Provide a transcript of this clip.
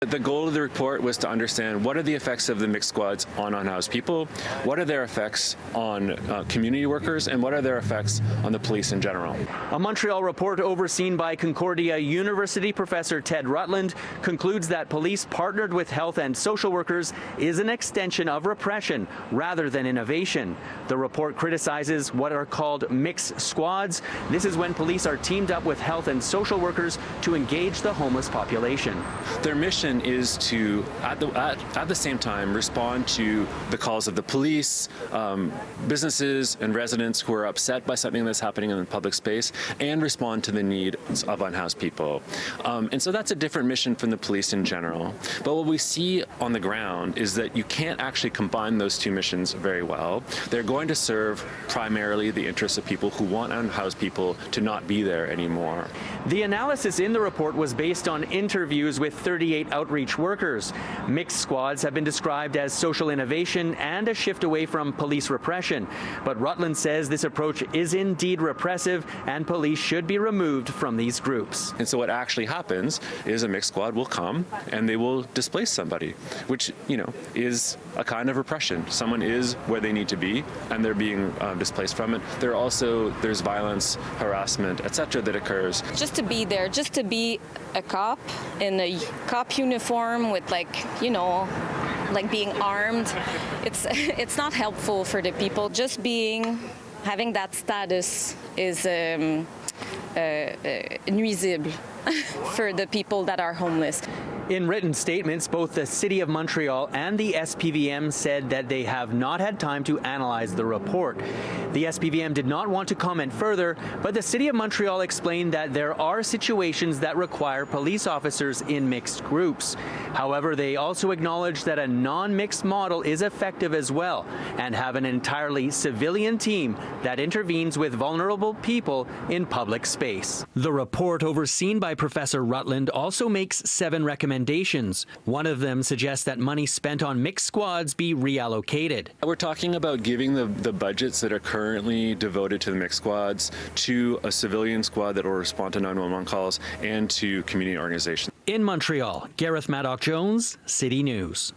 The goal of the report was to understand what are the effects of the mixed squads on unhoused people, what are their effects on community workers, and what are their effects on the police in general. A Montreal report overseen by Concordia University professor Ted Rutland concludes that police partnered with health and social workers is an extension of repression rather than innovation. The report criticizes what are called mixed squads. This is when police are teamed up with health and social workers to engage the homeless population. Their mission is to, at the same time, respond to the calls of the police, businesses and residents who are upset by something that's happening in the public space, and respond to the needs of unhoused people. And so that's a different mission from the police in general. But what we see on the ground is that you can't actually combine those two missions very well. They're going to serve primarily the interests of people who want unhoused people to not be there anymore. The analysis in the report was based on interviews with 38 outreach workers. Mixed squads have been described as social innovation and a shift away from police repression. But Rutland says this approach is indeed repressive and police should be removed from these groups. And so what actually happens is a mixed squad will come and they will displace somebody, which, is a kind of repression. Someone is where they need to be and they're being displaced from it. There's violence, harassment, etc. that occurs. Just to be there, just to be a cop in a cop uniform with being armed, it's not helpful for the people. Just having that status is nuisible for the people that are homeless. In written statements, both the City of Montreal and the SPVM said that they have not had time to analyze the report. The SPVM did not want to comment further, but the City of Montreal explained that there are situations that require police officers in mixed groups. However, they also acknowledged that a non-mixed model is effective as well and have an entirely civilian team that intervenes with vulnerable people in public space. The report, overseen by Professor Rutland, also makes 7 recommendations. One of them suggests that money spent on mixed squads be reallocated. We're talking about giving the budgets that are currently devoted to the mixed squads to a civilian squad that will respond to 911 calls and to community organizations. In Montreal, Gareth Madoc-Jones, City News.